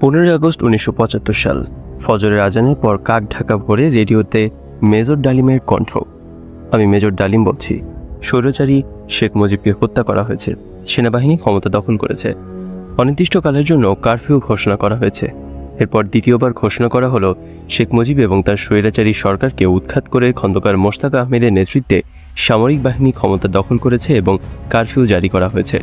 15 August 1975 সাল। ফজরের আজানের পর কাক ঢাকা ভরে রেডিওতে মেজর ডালিমের কণ্ঠ। আমি মেজর ডালিম বলছি। স্বৈরাচারী শেখ মুজিবকে হত্যা করা হয়েছে। সেনাবাহিনী ক্ষমতা দখল করেছে। অনির্দিষ্টকালের জন্য কারফিউ ঘোষণা করা হয়েছে। এরপর দ্বিতীয়বার ঘোষণা করা হলো শেখ মুজিব এবং তার স্বৈরাচারী সরকারকে উৎখাত করে খন্দকার মোশতাক আহমেদের নেতৃত্বে সামরিক বাহিনী ক্ষমতা দখল করেছে এবং কারফিউ জারি করা হয়েছে।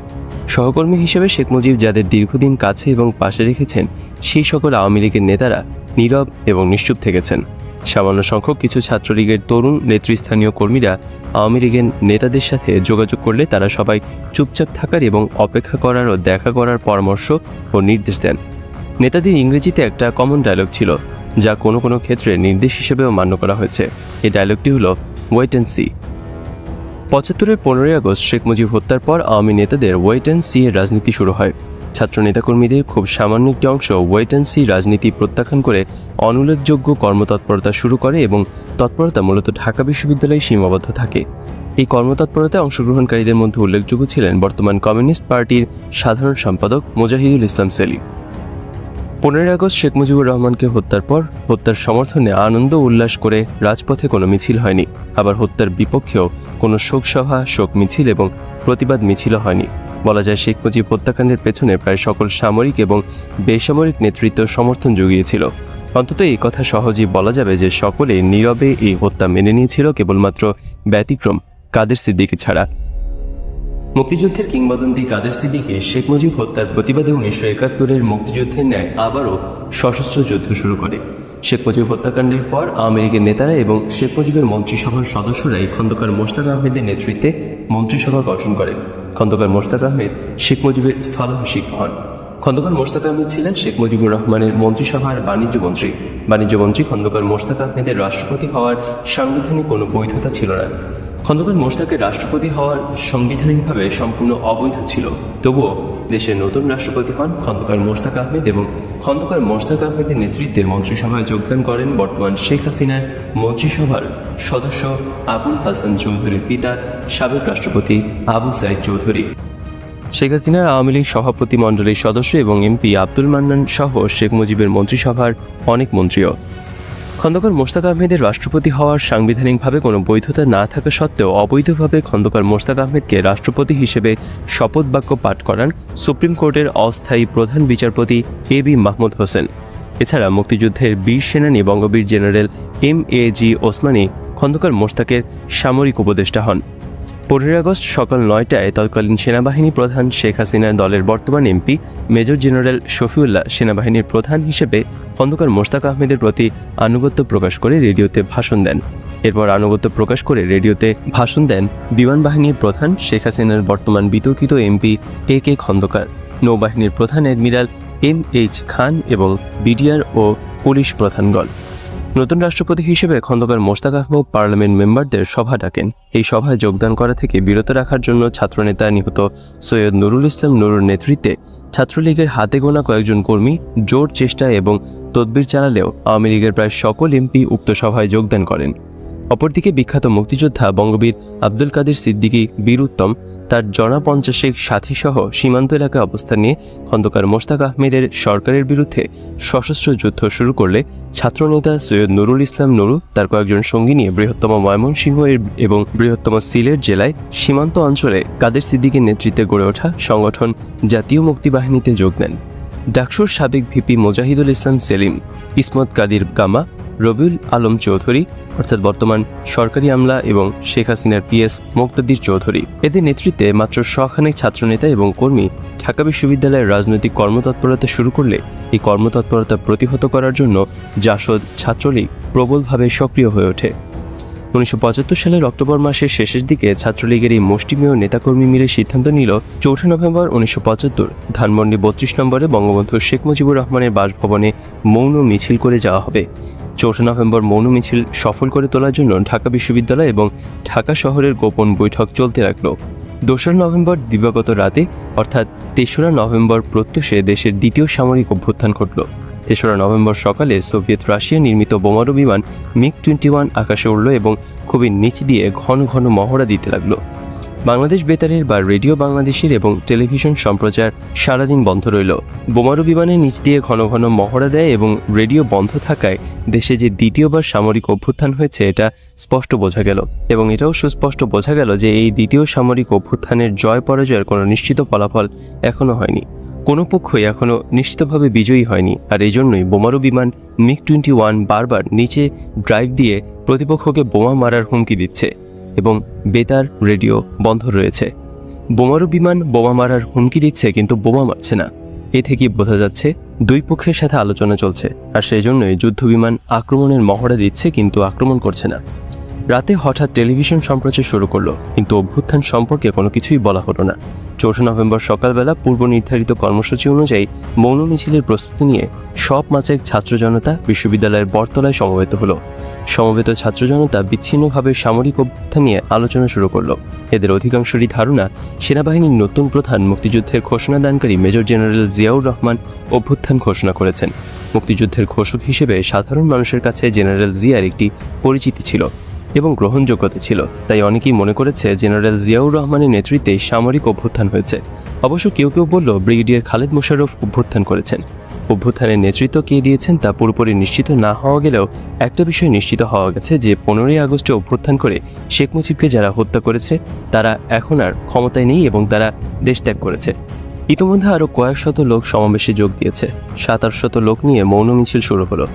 সহকর্মী হিসেবে শেখ মুজিব যাদের দীর্ঘদিন কাছে এবং পাশে রেখেছেন সেই সকল আওয়ামী লীগের নেতারা নীরব এবং নিশ্চুপ থেকেছেন। সামান্য সংখ্যক কিছু ছাত্রলীগের তরুণ নেতৃস্থানীয় কর্মীরা আওয়ামী লীগের নেতাদের সাথে যোগাযোগ করলে তারা সবাই চুপচাপ থাকার এবং অপেক্ষা করার ও দেখা করার পরামর্শ ও নির্দেশ দেন। নেতাদের ইংরেজিতে একটা কমন ডায়লগ ছিল, যা কোনো কোনো ক্ষেত্রে নির্দেশ হিসেবেও মান্য করা হয়েছে। এই ডায়লগটি হলো ওয়েট অ্যান্ড সি। 75-এর 15 আগস্ট শেখ মুজিব হত্যার পর আওয়ামী নেতাদের ওয়েট অ্যান্ড সি এর রাজনীতি শুরু হয়। ছাত্র নেতাকর্মীদের খুব সামান্য একটি অংশ ওয়েট অ্যান্ড সি রাজনীতি প্রত্যাখ্যান করে অনুল্লেখযোগ্য কর্মতৎপরতা শুরু করে এবং তৎপরতা মূলত ঢাকা বিশ্ববিদ্যালয়ে সীমাবদ্ধ থাকে। এই কর্মতৎপরতায় অংশগ্রহণকারীদের মধ্যে উল্লেখযোগ্য ছিলেন বর্তমান কমিউনিস্ট পার্টির সাধারণ সম্পাদক মুজাহিদুল ইসলাম সেলিম। 15 আগস্ট শেখ মুজিবুর রহমানকে হত্যার পর হত্যার সমর্থনে আনন্দ উল্লাস করে রাজপথে কোনো মিছিল হয়নি। আবার হত্যার বিপক্ষেও কোনো শোকসভা, শোক মিছিল এবং প্রতিবাদ মিছিলও হয়নি। বলা যায় শেখ মুজিব হত্যাকাণ্ডের পেছনে প্রায় সকল সামরিক এবং বেসামরিক নেতৃত্ব সমর্থন জুগিয়েছিল। অন্তত এই কথা সহজেই বলা যাবে যে সকলে নীরবে এই হত্যা মেনে নিয়েছিল, কেবলমাত্র ব্যতিক্রম কাদের সিদ্দিকী ছাড়া। মুক্তিযুদ্ধের কিংবদন্তি কাদের সিদ্দিকী শেখ মুজিব হত্যার প্রতিবাদে 1971-এর মুক্তিযুদ্ধের ন্যায় আবারও সশস্ত্র যুদ্ধ শুরু করে। শেখ মুজিব হত্যাকাণ্ডের পর আওয়ামী লীগের নেতারা এবং শেখ মুজিবের মন্ত্রিসভার সদস্যরাই খন্দকার মোশতাক আহমেদের নেতৃত্বে মন্ত্রিসভা গঠন করে। খন্দকার মোশতাক আহমেদ শেখ মুজিবের স্থলাভিষিক্ত হন। খন্দকার মোশতাক আহমেদ ছিলেন শেখ মুজিবুর রহমানের মন্ত্রিসভার বাণিজ্য মন্ত্রী। বাণিজ্য মন্ত্রী খন্দকার মোশতাক আহমেদের রাষ্ট্রপতি হওয়ার সাংবিধানিক কোনো বৈধতা ছিল না। খন্দকার মোশতাকের রাষ্ট্রপতি হওয়ার সাংবিধানিকভাবে সম্পূর্ণ অবৈধ ছিল। তবুও দেশের নতুন রাষ্ট্রপতি হন খন্দকার মোশতাক আহমেদ এবং খন্দকার মোশতাক আহমেদের নেতৃত্বে মন্ত্রিসভায় যোগদান করেন বর্তমান শেখ হাসিনার মন্ত্রিসভার সদস্য আবুল হাসান চৌধুরীর পিতা সাবেক রাষ্ট্রপতি আবু সাইদ চৌধুরী। শেখ হাসিনার আওয়ামী লীগ সভাপতি মণ্ডলীর সদস্য এবং এমপি আব্দুল মান্নান সহ শেখ মুজিবের মন্ত্রিসভার অনেক মন্ত্রীও। খন্দকার মোশতাক আহমেদের রাষ্ট্রপতি হওয়ার সাংবিধানিকভাবে কোনো বৈধতা না থাকা সত্ত্বেও অবৈধভাবে খন্দকার মোশতাক আহমেদকে রাষ্ট্রপতি হিসেবে শপথ বাক্য পাঠ করান সুপ্রিম কোর্টের অস্থায়ী প্রধান বিচারপতি এ.বি. মাহমুদ হোসেন। এছাড়া মুক্তিযুদ্ধের বীর সেনানী বঙ্গবীর জেনারেল এম.এ.জি. ওসমানী খন্দকার মোশতাকের সামরিক উপদেষ্টা হন। 15 আগস্ট সকাল 9টায় তৎকালীন সেনাবাহিনী প্রধান শেখ হাসিনার দলের বর্তমান এমপি মেজর জেনারেল শফিউল্লাহ সেনাবাহিনীর প্রধান হিসেবে খন্দকার মোশতাক আহমেদের প্রতি আনুগত্য প্রকাশ করে রেডিওতে ভাষণ দেন। এরপর আনুগত্য প্রকাশ করে রেডিওতে ভাষণ দেন বিমান বাহিনীর প্রধান শেখ হাসিনার বর্তমান বিতর্কিত এমপি এ.কে. খন্দকার, নৌবাহিনীর প্রধান অ্যাডমিরাল এম.এইচ. খান এবং বিডিআর ও পুলিশ প্রধানগণ। নতুন রাষ্ট্রপতি হিসেবে খন্দকার মোশতাক আহমেদ পার্লামেন্ট মেম্বারদের সভা ডাকেন। এই সভায় যোগদান করা থেকে বিরত রাখার জন্য ছাত্রনেতা নিহত সৈয়দ নুরুল ইসলাম নুরুর নেতৃত্বে ছাত্রলীগের হাতে গোনা কয়েকজন কর্মী জোর চেষ্টা এবং তদবির চালালেও আওয়ামী লীগের প্রায় সকল এমপি উক্ত সভায় যোগদান করেন। অপরদিকে বিখ্যাত মুক্তিযোদ্ধা বঙ্গবীর আব্দুল কাদের সিদ্দিকী বীর উত্তম তার জনা 50 সাথী সহ সীমান্ত এলাকায় অবস্থান নিয়ে খন্দকার মোশতাক আহমেদের সরকারের বিরুদ্ধে সশস্ত্র যুদ্ধ শুরু করলে ছাত্রনেতা সৈয়দ নুরুল ইসলাম নুরু তার কয়েকজন সঙ্গী নিয়ে বৃহত্তম ময়মনসিংহ এবং বৃহত্তম সিলেট জেলায় সীমান্ত অঞ্চলে কাদের সিদ্দিকীর নেতৃত্বে গড়ে ওঠা সংগঠন জাতীয় মুক্তি বাহিনীতে যোগ দেন। ডাকসুর সাবেক ভিপি মুজাহিদুল ইসলাম সেলিম, ইসমত কাদির গামা, রবিউল আলম চৌধুরী অর্থাৎ বর্তমান সরকারি আমলা এবং শেখ হাসিনার পিএস মুক্তাদির চৌধুরী, এদের নেতৃত্বে মাত্র শখানেক ছাত্রনেতা এবং কর্মী ঢাকা বিশ্ববিদ্যালয়ের রাজনৈতিক কর্মতৎপরতা শুরু করলে এই কর্মতৎপরতা প্রতিহত করার জন্য জাসদ ছাত্রলীগ প্রবলভাবে সক্রিয় হয়ে ওঠে। 1975 সালের অক্টোবর মাসের শেষের দিকে ছাত্রলীগের এই মুষ্টিমেয় নেতাকর্মী মিলে সিদ্ধান্ত নিল 4 নভেম্বর 1975 ধানমন্ডি 32 নম্বরে বঙ্গবন্ধু শেখ মুজিবুর রহমানের বাসভবনে মৌন মিছিল করে যাওয়া হবে। 4 নভেম্বর মৌন মিছিল সফল করে তোলার জন্য ঢাকা বিশ্ববিদ্যালয় এবং ঢাকা শহরের গোপন বৈঠক চলতে লাগলো। 2 নভেম্বর দিবাগত রাতে অর্থাৎ 3 নভেম্বর প্রত্যুষে দেশের দ্বিতীয় সামরিক অভ্যুত্থান ঘটল। 3 নভেম্বর সকালে সোভিয়েত রাশিয়া নির্মিত বোমারু বিমান মিগ-21 আকাশে উড়ল এবং খুবই নিচ দিয়ে ঘন ঘন মহড়া দিতে লাগলো। বাংলাদেশ বেতারের বা রেডিও বাংলাদেশের এবং টেলিভিশন সম্প্রচার সারাদিন বন্ধ রইল। বোমারু বিমানের নিচ দিয়ে ঘন ঘন মহড়া দেয় এবং রেডিও বন্ধ থাকায় দেশে যে দ্বিতীয়বার সামরিক অভ্যুত্থান হয়েছে এটা স্পষ্ট বোঝা গেল, এবং এটাও সুস্পষ্ট বোঝা গেল যে এই দ্বিতীয় সামরিক অভ্যুত্থানের জয় পরাজয়ের কোনো নিশ্চিত ফলাফল এখনও হয়নি। কোনো পক্ষই এখনও নিশ্চিতভাবে বিজয়ী হয়নি, আর এই জন্যই বোমারু বিমান MiG-21 বারবার নিচে ড্রাইভ দিয়ে প্রতিপক্ষকে বোমা মারার হুমকি দিচ্ছে এবং বেতার রেডিও বন্ধ রয়েছে। বোমারু বিমান বোমা মারার হুমকি দিচ্ছে কিন্তু বোমা মারছে না। এ থেকেই বোঝা যাচ্ছে দুই পক্ষের সাথে আলোচনা চলছে, আর সেই জন্যই যুদ্ধ বিমান আক্রমণের মহড়া দিচ্ছে কিন্তু আক্রমণ করছে না। রাতে হঠাৎ টেলিভিশন সম্প্রচার শুরু করলো, কিন্তু অভ্যুত্থান সম্পর্কে কোনো কিছুই বলা হলো না। 4 নভেম্বর সকালবেলা পূর্ব নির্ধারিত কর্মসূচি অনুযায়ী মৌন মিছিলের প্রস্তুতি নিয়ে সব মাচেক ছাত্র জনতা বিশ্ববিদ্যালয়ের বটতলায় সমবেত হলো। সমবেত ছাত্র জনতা বিচ্ছিন্নভাবে সামরিক অভ্যুত্থান নিয়ে আলোচনা শুরু করলো। এদের অধিকাংশেরই ধারণা সেনাবাহিনীর নতুন প্রধান মুক্তিযুদ্ধের ঘোষণাদানকারী মেজর জেনারেল জিয়াউর রহমান অভ্যুত্থান ঘোষণা করেছেন। মুক্তিযুদ্ধের ঘোষক হিসেবে সাধারণ মানুষের কাছে জেনারেল জিয়ার একটি পরিচিতি ছিল এবং গ্রহণযোগ্যতা ছিল, তাই অনেকেই মনে করেছে জেনারেল জিয়াউর রহমানের নেতৃত্বে সামরিক অভ্যুত্থান হয়েছে। অবশ্য কেউ কেউ বলল ব্রিগেডিয়ার খালেদ মোশাররফ অভ্যুত্থান করেছেন। অভ্যুত্থানের নেতৃত্ব কে দিয়েছেন তা পুরোপুরি নিশ্চিত না হওয়া গেলেও একটা বিষয় নিশ্চিত হওয়া গেছে যে 15ই আগস্টে অভ্যুত্থান করে শেখ মুজিবকে যারা হত্যা করেছে তারা এখন আর ক্ষমতায় নেই এবং তারা দেশ ত্যাগ করেছে। ইতিমধ্যে আরও কয়েক শত লোক সমাবেশে যোগ দিয়েছে। 700 লোক নিয়ে মৌন মিছিল শুরু হলো।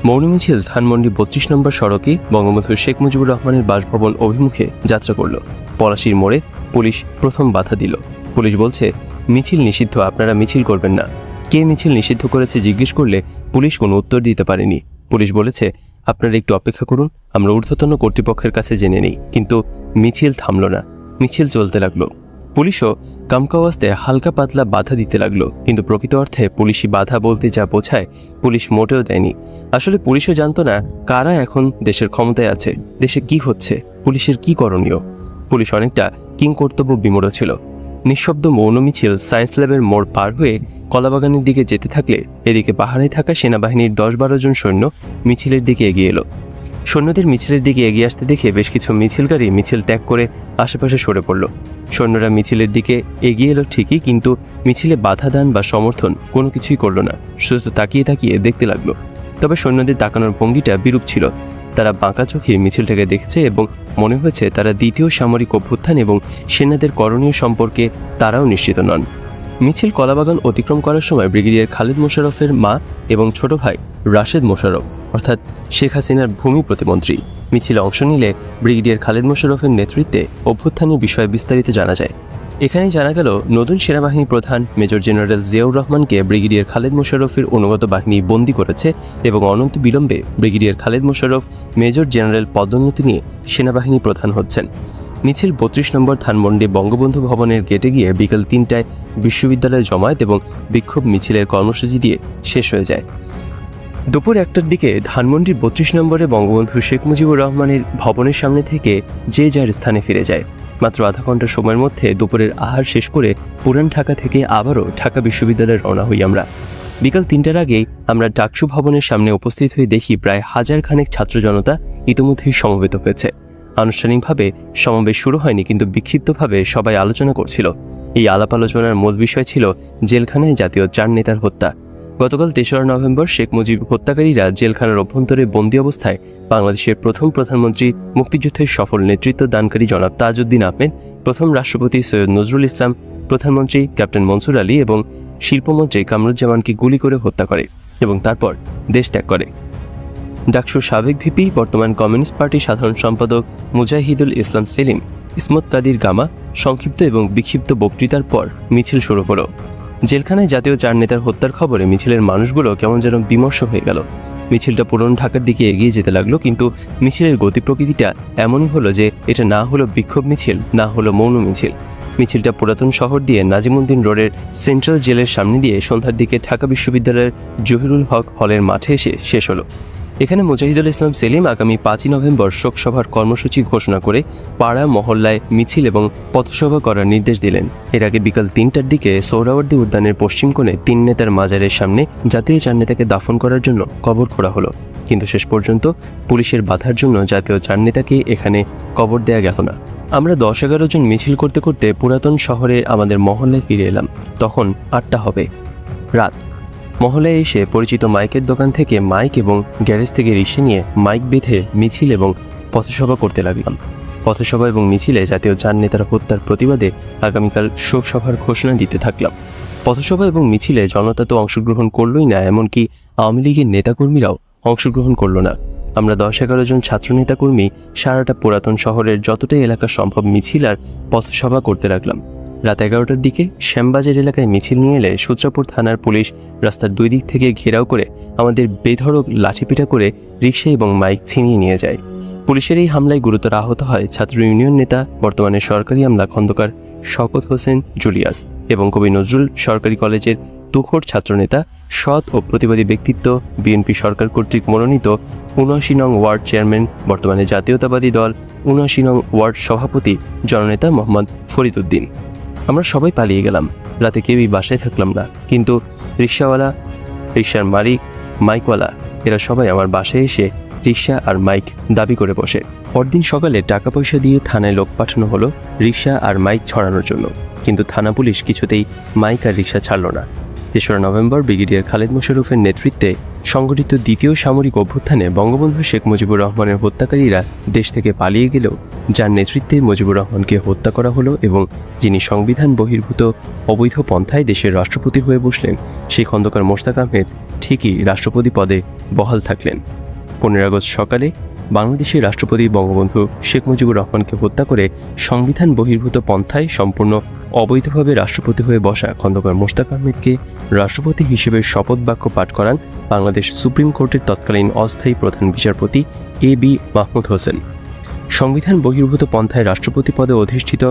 মৌন মিছিল ধানমন্ডি 32 নম্বর সড়কে বঙ্গবন্ধু শেখ মুজিবুর রহমানের বাসভবন অভিমুখে যাত্রা করল। পলাশীর মোড়ে পুলিশ প্রথম বাধা দিল। পুলিশ বলছে, মিছিল নিষিদ্ধ, আপনারা মিছিল করবেন না। কে মিছিল নিষিদ্ধ করেছে জিজ্ঞেস করলে পুলিশ কোনো উত্তর দিতে পারেনি। পুলিশ বলেছে, আপনারা একটু অপেক্ষা করুন, আমরা ঊর্ধ্বতন কর্তৃপক্ষের কাছে জেনে নিই। কিন্তু মিছিল থামল না, মিছিল চলতে লাগলো। পুলিশও কামকাওয়াস্তে হালকা পাতলা বাধা দিতে লাগলো, কিন্তু প্রকৃত অর্থে পুলিশি বাধা বলতে যা বোঝায় পুলিশ মোটেও দেয়নি। আসলে পুলিশও জানতো না কারা এখন দেশের ক্ষমতায় আছে, দেশে কি হচ্ছে, পুলিশের কি করণীয়। পুলিশ অনেকটা কিংকর্তব্য বিমূঢ় ছিল। নিঃশব্দ মৌন মিছিল সায়েন্স ল্যাবের মোড় পার হয়ে কলাবাগানের দিকে যেতে থাকলে এদিকে পাহাড়ে থাকা সেনাবাহিনীর 10-12 জন সৈন্য মিছিলের দিকে এগিয়ে এলো। সৈন্যদের মিছিলের দিকে এগিয়ে আসতে দেখে বেশ কিছু মিছিলকারী মিছিল ত্যাগ করে আশেপাশে সরে পড়ল। সৈন্যরা মিছিলের দিকে এগিয়ে এলো ঠিকই, কিন্তু মিছিলে বাধা দান বা সমর্থন কোনো কিছুই করল না, শুধু তাকিয়ে তাকিয়ে দেখতে লাগলো। তবে সৈন্যদের তাকানোর ভঙ্গিটা বিরূপ ছিল। তারা বাঁকা চোখে মিছিলটাকে দেখেছে এবং মনে হয়েছে তারা দ্বিতীয় সামরিক অভ্যুত্থান এবং সেনাদের করণীয় সম্পর্কে তারাও নিশ্চিত নন। মিছিল কলাবাগান অতিক্রম করার সময় ব্রিগেডিয়ার খালেদ মোশাররফের মা এবং ছোট ভাই রাশেদ মোশাররফ অর্থাৎ শেখ হাসিনার ভূমি প্রতিমন্ত্রী মিছিলে অংশ নিলে ব্রিগেডিয়ার খালেদ মোশাররফের নেতৃত্বে অভ্যুত্থানের বিষয়ে বিস্তারিত জানা যায়। এখানেই জানা গেল নতুন সেনাবাহিনী প্রধান মেজর জেনারেল জিয়াউর রহমানকে ব্রিগেডিয়ার খালেদ মোশাররফের অনুগত বাহিনী বন্দী করেছে এবং অনন্ত বিলম্বে brigadier Khaled Mosharraf major general পদোন্নতি নিয়ে সেনাবাহিনী প্রধান হচ্ছেন। মিছিল 32 নম্বর ধানমন্ডি বঙ্গবন্ধু ভবনের গেটে গিয়ে বিকেল 3টায় বিশ্ববিদ্যালয়ে জমায়েত এবং বিক্ষোভ মিছিলের কর্মসূচি দিয়ে শেষ হয়ে যায়। দুপুর 1টার দিকে ধানমন্ডির 32 নম্বরে বঙ্গবন্ধু শেখ মুজিবুর রহমানের ভবনের সামনে থেকে যে যার স্থানে ফিরে যায়। মাত্র আধা ঘন্টা সময়ের মধ্যে দুপুরের আহার শেষ করে পুরান ঢাকা থেকে আবারও ঢাকা বিশ্ববিদ্যালয়ে রওনা হই আমরা। বিকাল 3টার আগেই আমরা ডাকসু ভবনের সামনে উপস্থিত হয়ে দেখি প্রায় 1000 খানেক ছাত্র জনতা ইতিমধ্যেই সমবেত হয়েছে। আনুষ্ঠানিকভাবে সমাবেশ শুরু হয়নি, কিন্তু বিক্ষিপ্তভাবে সবাই আলোচনা করছিল। এই আলাপ আলোচনার মূল বিষয় ছিল জেলখানায় জাতীয় 4 নেতার হত্যা। গতকাল 3রা নভেম্বর শেখ মুজিব হত্যাকারীরা জেলখানার অভ্যন্তরে বন্দী অবস্থায় বাংলাদেশের প্রথম প্রধানমন্ত্রী, মুক্তিযুদ্ধের সফল নেতৃত্ব দানকারী জনাব তাজউদ্দিন আহমেদ, প্রথম রাষ্ট্রপতি সৈয়দ নজরুল ইসলাম, প্রধানমন্ত্রী ক্যাপ্টেন মনসুর আলী এবং শিল্পমন্ত্রী কামরুজ্জামানকে গুলি করে হত্যা করে এবং তারপর দেশ ত্যাগ করে। ডাকসুর সাবেক ভিপি, বর্তমান কমিউনিস্ট পার্টির সাধারণ সম্পাদক মুজাহিদুল ইসলাম সেলিম, ইসমত কাদির গামা সংক্ষিপ্ত এবং বিক্ষিপ্ত বক্তৃতার পর মিছিল শুরু হলো। জেলখানায় জাতীয় 4 নেতার হত্যার খবরে মিছিলের মানুষগুলো কেমন যেন বিমর্ষ হয়ে গেল। মিছিলটা পুরন ঢাকার দিকে এগিয়ে যেতে লাগলো, কিন্তু মিছিলের গতি প্রকৃতিটা এমনই হলো যে এটা না হলো বিক্ষোভ মিছিল, না হলো মৌন মিছিল। মিছিলটা পুরাতন শহর দিয়ে নাজিমুদ্দিন রোডের সেন্ট্রাল জেলের সামনে দিয়ে সন্ধ্যার দিকে ঢাকা বিশ্ববিদ্যালয়ের জহিরুল হক হলের মাঠে এসে শেষ হলো। এখানে মুজাহিদুল ইসলাম সেলিম আগামী 5ই নভেম্বর শোকসভার কর্মসূচি ঘোষণা করে পাড়া মহল্লায় মিছিল এবং পথসভা করার নির্দেশ দিলেন। এর আগে বিকাল 3টার দিকে সোহরাওয়ার্দী উদ্যানের পশ্চিম কোণে 3 নেতার মাজারের সামনে জাতীয় 4 নেতাকে দাফন করার জন্য কবর খোঁড়া হলো, কিন্তু শেষ পর্যন্ত পুলিশের বাধার জন্য জাতীয় 4 নেতাকে এখানে কবর দেয়া গেল না। আমরা 10-11 জন মিছিল করতে করতে পুরাতন শহরে আমাদের মহল্লায় ফিরে এলাম। তখন 8টা হবে, রাত। মহল্লায় এসে পরিচিত মাইকের দোকান থেকে মাইক এবং গ্যারেজ থেকে রিক্সা নিয়ে মাইক বেঁধে মিছিল এবং পথসভা করতে লাগলাম। পথসভা এবং মিছিলে জাতীয় 4 নেতার হত্যার প্রতিবাদে আগামীকাল শোকসভার ঘোষণা দিতে থাকলাম। পথসভা এবং মিছিলে জনতা তো অংশগ্রহণ করলই না, এমনকি আওয়ামী লীগের নেতাকর্মীরাও অংশগ্রহণ করল না। আমরা 10-11 জন ছাত্র নেতাকর্মী সারাটা পুরাতন শহরের যতটা এলাকা সম্ভব মিছিল আর পথসভা করতে লাগলাম। রাত 11টার দিকে শ্যামবাজার এলাকায় মিছিল নিয়ে এলে সূত্রাপুর থানার পুলিশ রাস্তার 2 দিক থেকে ঘেরাও করে আমাদের বেধড়ক লাঠিপিটা করে রিক্সা এবং মাইক ছিনিয়ে নিয়ে যায়। পুলিশের এই হামলায় গুরুতর আহত হয় ছাত্র ইউনিয়ন নেতা, বর্তমানে সরকারি আমলা খন্দকার শওকত হোসেন জুলিয়াস এবং কবি নজরুল সরকারি কলেজের তুখোড় ছাত্রনেতা, সৎ ও প্রতিবাদী ব্যক্তিত্ব, বিএনপি সরকার কর্তৃক মনোনীত 79 নং ওয়ার্ড চেয়ারম্যান, বর্তমানে জাতীয়তাবাদী দল 79 নং ওয়ার্ড সভাপতি জননেতা মোহাম্মদ ফরিদ উদ্দিন। আমরা সবাই পালিয়ে গেলাম। রাতে কেউই বাসায় থাকলাম না, কিন্তু রিক্সাওয়ালা, রিক্সার মালিক, মাইকওয়ালা এরা সবাই আমার বাসায় এসে রিক্সা আর মাইক দাবি করে বসে। পরদিন সকালে টাকা পয়সা দিয়ে থানায় লোক পাঠানো হলো রিক্সা আর মাইক ছড়ানোর জন্য, কিন্তু থানা পুলিশ কিছুতেই মাইক আর রিক্সা ছাড়ল না। 3রা নভেম্বর ব্রিগেডিয়ার খালেদ মোশাররফের নেতৃত্বে সংগঠিত দ্বিতীয় সামরিক অভ্যুত্থানে বঙ্গবন্ধু শেখ মুজিবুর রহমানের হত্যাকারীরা দেশ থেকে পালিয়ে গেলেও যার নেতৃত্বে মুজিবুর রহমানকে হত্যা করা হলো এবং যিনি সংবিধান বহির্ভূত অবৈধ পন্থায় দেশের রাষ্ট্রপতি হয়ে বসলেন, সেই খন্দকার মোশতাক আহমেদ ঠিকই রাষ্ট্রপতি পদে বহাল থাকলেন। 15 আগস্ট সকালে বাংলাদেশের রাষ্ট্রপতি বঙ্গবন্ধু শেখ মুজিবুর রহমানকে হত্যা করে সংবিধান বহির্ভূত পন্থায় সম্পূর্ণ অবৈধভাবে রাষ্ট্রপতি হয়ে বসা খন্দকার মোশতাক আহমেদকে রাষ্ট্রপতি হিসেবে শপথ বাক্য পাঠ করান বাংলাদেশ সুপ্রিম কোর্টের তৎকালীন অস্থায়ী প্রধান বিচারপতি A.B. মাহমুদ হোসেন। সংবিধান বহির্ভূত পন্থায় রাষ্ট্রপতি পদে অধিষ্ঠিত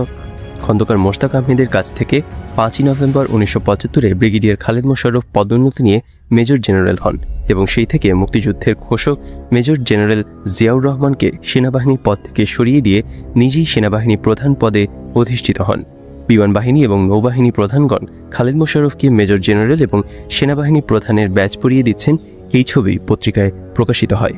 খন্দকার মোশতাক আহমেদের কাছ থেকে 5ই নভেম্বর 1975-এ ব্রিগেডিয়ার খালেদ মোশাররফ পদোন্নতি নিয়ে মেজর জেনারেল হন এবং সেই থেকে মুক্তিযুদ্ধের ঘোষক মেজর জেনারেল জিয়াউর রহমানকে সেনাবাহিনীর পদ থেকে সরিয়ে দিয়ে নিজেই সেনাবাহিনী প্রধান পদে অধিষ্ঠিত হন। বিমান বাহিনী এবং নৌবাহিনী প্রধানগণ খালেদ মোশাররফকে মেজর জেনারেল এবং সেনাবাহিনী প্রধানের ব্যাজ পরিয়ে দিচ্ছেন, এই ছবি পত্রিকায় প্রকাশিত হয়।